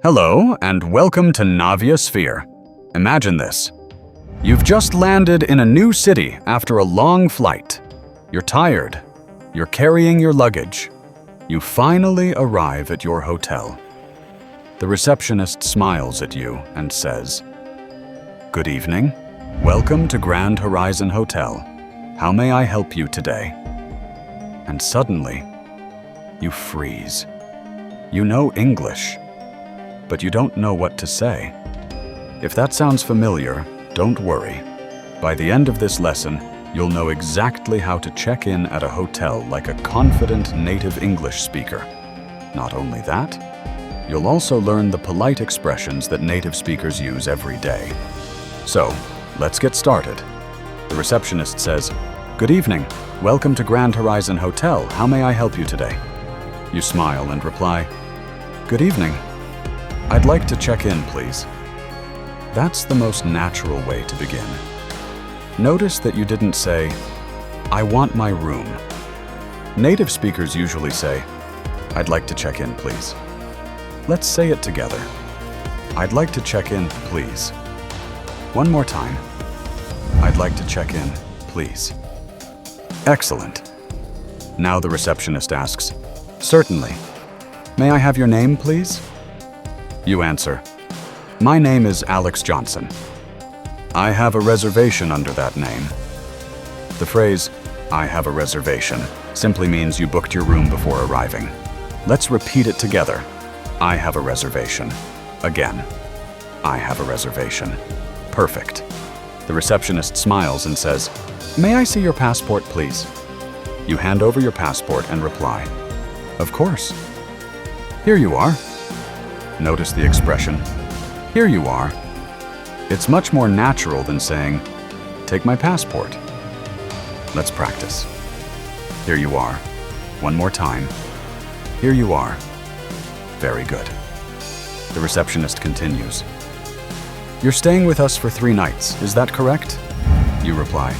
Hello, and welcome to Navya Sphere. Imagine this. You've just landed in a new city after a long flight. You're tired. You're carrying your luggage. You finally arrive at your hotel. The receptionist smiles at you and says, "Good evening. Welcome to Grand Horizon Hotel. How may I help you today?" And suddenly, you freeze. You know English, but you don't know what to say. If that sounds familiar, don't worry. By the end of this lesson, you'll know exactly how to check in at a hotel like a confident native English speaker. Not only that, you'll also learn the polite expressions that native speakers use every day. So, let's get started. The receptionist says, "Good evening. Welcome to Grand Horizon Hotel. How may I help you today?" You smile and reply, "Good evening. I'd like to check in, please." That's the most natural way to begin. Notice that you didn't say, "I want my room." Native speakers usually say, "I'd like to check in, please." Let's say it together. "I'd like to check in, please." One more time. "I'd like to check in, please." Excellent. Now the receptionist asks, "Certainly. May I have your name, please?" You answer, "My name is Alex Johnson. I have a reservation under that name." The phrase, "I have a reservation," simply means you booked your room before arriving. Let's repeat it together. I have a reservation. Again, I have a reservation. Perfect. The receptionist smiles and says, "May I see your passport, please?" You hand over your passport and reply, "Of course." "Here you are." Notice the expression, "Here you are." It's much more natural than saying, "Take my passport." Let's practice. "Here you are." One more time. "Here you are." Very good. The receptionist continues, "You're staying with us for 3 nights, is that correct?" You reply,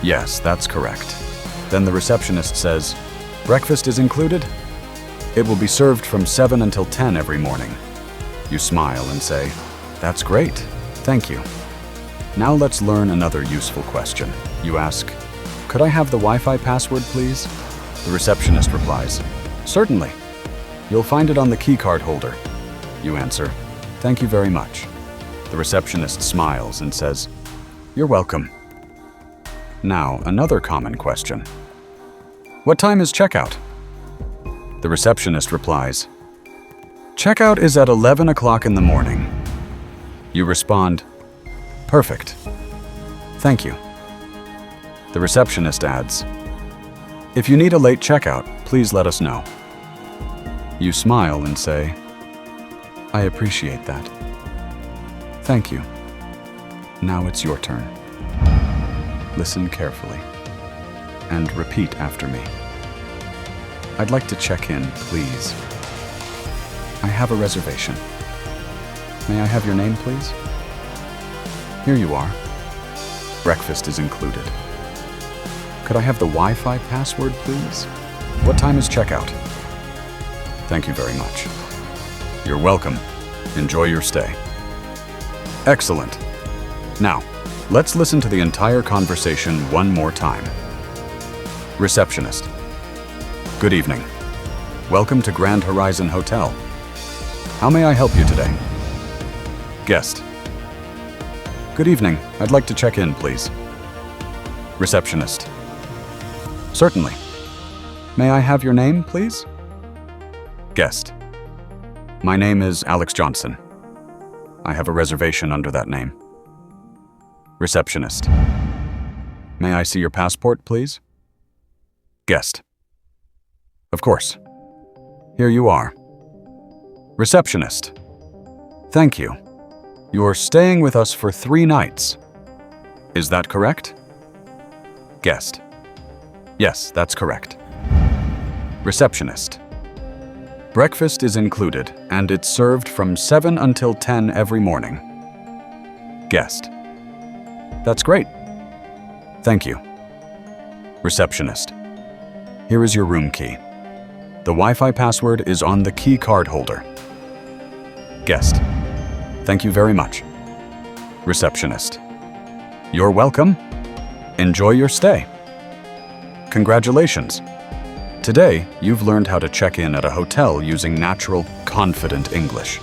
"Yes, that's correct." Then the receptionist says, "Breakfast is included?" "It will be served from 7 until 10 every morning." You smile and say, "That's great, thank you." Now let's learn another useful question. You ask, "Could I have the Wi-Fi password, please?" The receptionist replies, "Certainly. You'll find it on the key card holder." You answer, "Thank you very much." The receptionist smiles and says, "You're welcome." Now, another common question. "What time is checkout?" The receptionist replies, "Checkout is at 11 o'clock in the morning." You respond, "Perfect. Thank you." The receptionist adds, "If you need a late checkout, please let us know." You smile and say, "I appreciate that. Thank you. Now it's your turn." Listen carefully and repeat after me. "I'd like to check in, please. I have a reservation. May I have your name, please?" "Here you are. Breakfast is included. Could I have the Wi-Fi password, please? What time is checkout?" "Thank you very much." "You're welcome. Enjoy your stay." Excellent. Now, let's listen to the entire conversation one more time. Receptionist. "Good evening. Welcome to Grand Horizon Hotel. How may I help you today?" Guest. "Good evening. I'd like to check in, please." Receptionist. "Certainly. May I have your name, please?" Guest. "My name is Alex Johnson. I have a reservation under that name." Receptionist. "May I see your passport, please?" Guest. "Of course. Here you are." Receptionist. "Thank you. You're staying with us for 3 nights. Is that correct?" Guest. "Yes, that's correct." Receptionist. "Breakfast is included, and it's served from 7 until 10 every morning." Guest. "That's great. Thank you." Receptionist. "Here is your room key. The Wi-Fi password is on the key card holder." Guest. Thank you very much. Receptionist. You're welcome. Enjoy your stay. Congratulations. Today, you've learned how to check in at a hotel using natural, confident English.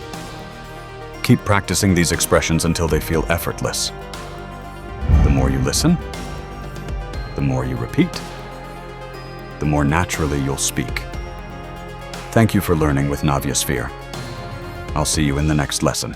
Keep practicing these expressions until they feel effortless. The more you listen, the more you repeat, the more naturally you'll speak. Thank you for learning with Navya Sphere. I'll see you in the next lesson.